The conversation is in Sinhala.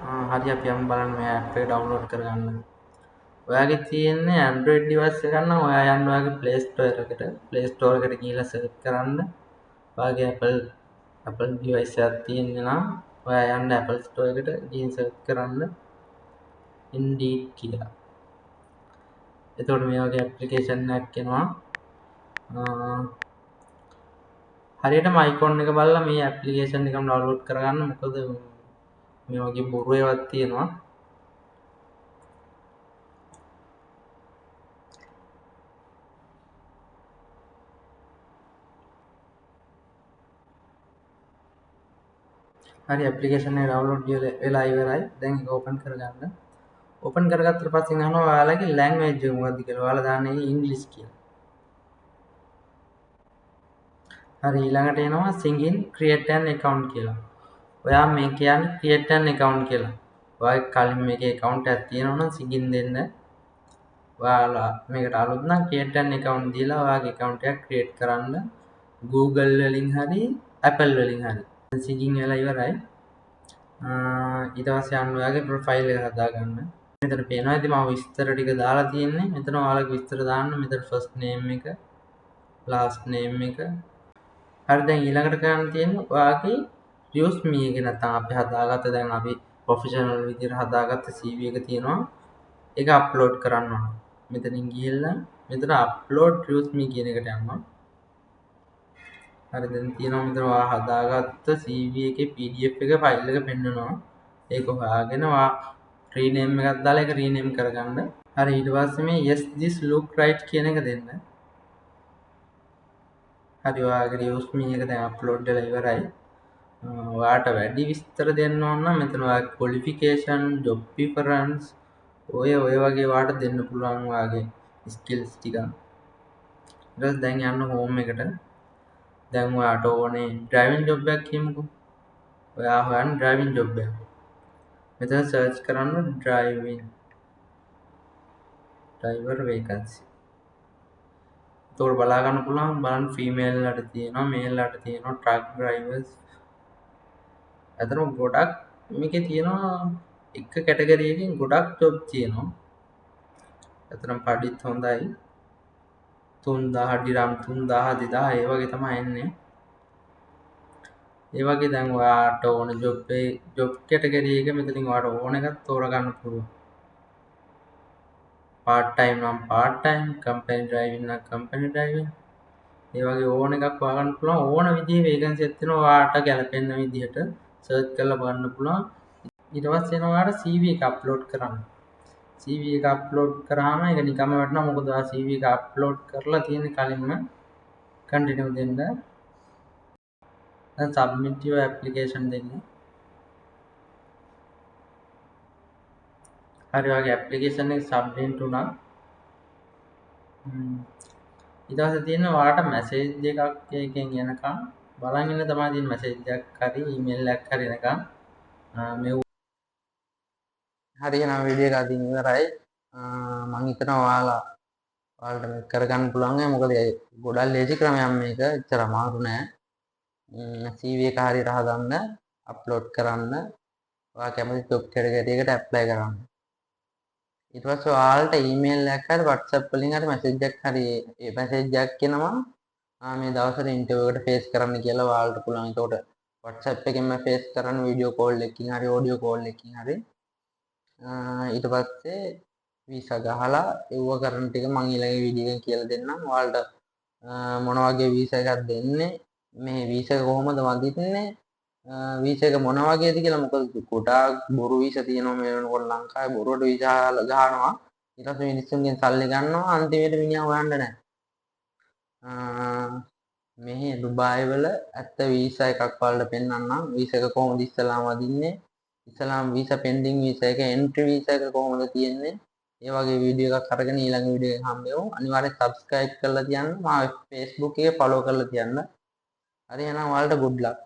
හරි අපි යමු බලන්න මේ ඇප් එක ඩවුන්ලෝඩ් කරගන්න. ඔයාගේ තියෙන්නේ Android device එකක් නම් ඔයා යන්න ඔයාගේ Play Store එකට ගිහිල්ලා search කරන්න. ඔයාගේ Apple device එකක් තියෙන්නේ නම් ඔයා යන්න Apple Store එකට ගිහින් search කරන්න Indeed කියලා. එතකොට මේ වගේ application එකක් එනවා. හරියටම icon එක බලලා මේ application එකම download කරගන්න. මොකද මේ වගේ බොරු ඒවාත් තියෙනවා. හරි application එක download වෙලා ඉවරයි. දැන් ඒක open කරගන්න. open කරගත්තට පස්සේ අහනවා ඔයාලගේ language එක මොකක්ද කියලා. ඔයාලා දාන්නේ English කියලා. හරි ඊළඟට එනවා singing create an account කියලා. ඔයා මේ කියන්නේ create an account කියලා. ඔයාගේ කලින් මේකේ account එකක් තියෙනවා නම් singing දෙන්න. ඔයාලා මේකට අලුත් නම් create an account දීලා ඔයාගේ account එකක් create කරන්න. Google වලින් හරි Apple වලින් හරි. singing වෙලා ඉවරයි. ඊට පස්සේ යන්න ඔයාගේ profile එක හදාගන්න. මෙතන පේනවා ඉතින් මම විස්තර ටික දාලා තියෙන්නේ. මෙතන ඔයාලගේ විස්තර දාන්න. මෙතන first name එක, last name එක. හරි දැන් ඊළඟට කරන්න තියෙන්නේ ඔයාගේ resume එක නැත්නම් අපි හදාගත්ත දැන් අපි professional විදිහට හදාගත්ත CV එක තියෙනවා. ඒක upload කරන්න ඕන. මෙතනින් ගිහිල්ලා මෙතන upload resume කියන එකට යනවා. හරි දැන් තියෙනවා මෙතන ඔයා හදාගත්ත CV එකේ PDF එක ෆයිල් එක පෙන්නනවා. ඒක හොයාගෙන ඔයා rename එකක් දාලා ඒක rename කරගන්න. හරි ඊට පස්සේ මේ yes this look right කියන එක දෙන්න. හරි ඔයාගේ resume එක දැන් upload වෙලා ඉවරයි. ඔයාට වැඩි විස්තර දෙන්න ඕන නම් මෙතන ඔයාගේ qualification, job preference ඔය වගේ වාට දෙන්න පුළුවන් ඔයාගේ skills ටික. ඊට පස්සේ දැන් යන්න home එකට. දැන් ඔයාට ඕනේ driving job එකක් කියමුකෝ. ඔයා හොයන්න driving job එකක්. මෙතන search කරන්න driver vacancy. ඒකෝර බලා ගන්න පුළුවන් බලන්න female ලට තියෙනවා male ලට තියෙනවා truck drivers. අතරම ගොඩක් මේකේ තියෙනවා එක කැටගරි එකකින් ගොඩක් job තියෙනවා. අතරම පඩිත් හොඳයි. 3000 දිරම් 3000 2000 ඒ වගේ තමයි එන්නේ. ඒ වගේ දැන් ඔයාට ඕන job කැටගරි එක මෙතනින් ඔයාට ඕන එකක් තෝරගන්න පුළුවන්. part time නම් part time, company driving නම් company driving. ඒ වගේ ඕන එකක් හොයාගන්න පුළුවන්. ඕන විදිහේ vacancy එකක් තියෙනවා ඔයාට ගැලපෙන්න විදිහට search කරලා බලන්න පුළුවන්. ඊට පස්සේ එනවා ඔයාට CV එක upload කරන්න. CV එක upload කරාම ඒක නිකම්ම වැටෙනවා. මොකද ඔයා CV එක upload කරලා තියෙන කලින්ම continue දෙන්න. දැන් submit your application දෙන්න. හරි ඔයාගේ application එක submit වුණා. ඊට පස්සේ තියෙන ඔයාලට message එකක් එකෙන් එනකම් බලන් ඉන්න තමයි තියෙන message එකක් හරි email එකක් හරි එනකම් මේ හරි එහෙනම් වීඩියෝ එක අදින් ඉවරයි. මම හිතනවා ඔයාලට මේක කරගන්න පුළුවන්. මොකද ගොඩක් ලේසි ක්‍රමයක් මේක. එච්චර අමාරු නෑ. CV එක හරියට හදන්න, අප්ලෝඩ් කරන්න, ඔයා කැමති ජොබ් කැටගරියකට ඇප්ලයි කරන්න. ඊට පස්සේ ඔයාලට ඊමේල් එකක් හරි WhatsApp වලින් හරි මැසේජ් එකක් හරි ඒ මැසේජ් එකක් එනවා මේ දවසට ඉන්ටර්විව් එකට ෆේස් කරන්න කියලා ඔයාලට පුළුවන්. ඒකට WhatsApp එකෙන්ම ෆේස් කරන්න වීඩියෝ කෝල් එකකින් හරි ඔඩියෝ කෝල් එකකින් හරි. ඊට පස්සේ වීසා ගහලා ඒව කරන ටික මම ඊළඟ වීඩියෝ එකෙන් කියලා දෙන්නම්. ඔයාලට මොන වගේ වීසා එකක් දෙන්නේ, මේ වීසා එක කොහොමද වදින්නේ, වීසා එක මොන වගේද කියලා. මොකද ගොඩාක් බොරු වීසා තියෙනවා මේ වෙනකොට ලංකාවේ. බොරුවට වීසා ගහනවා. ඊට පස්සේ මිනිස්සුන්ගෙන් සල්ලි ගන්නවා. අන්තිමේට මිනිහා හොයන්න නැහැ. මෙහි දුබායි වල ඇත්ත වීසා එකක් වලට පෙන්නන්නම්. වීසා එක කොහොමද ඉස්සලාම වදින්නේ, ඉස්සලාම වීසා පෙන්ඩින් වීසා එක, එන්ට්‍රි වීසා එක කොහොමද තියෙන්නේ. ඒ වගේ වීඩියෝ එකක් අරගෙන ඊළඟ වීඩියෝ එකෙන් හම්බෙමු. අනිවාර්යෙන් subscribe කරලා තියන්න. මාගේ Facebook එකේ follow කරලා තියන්න. හරි එහෙනම් ඔයාලට good luck.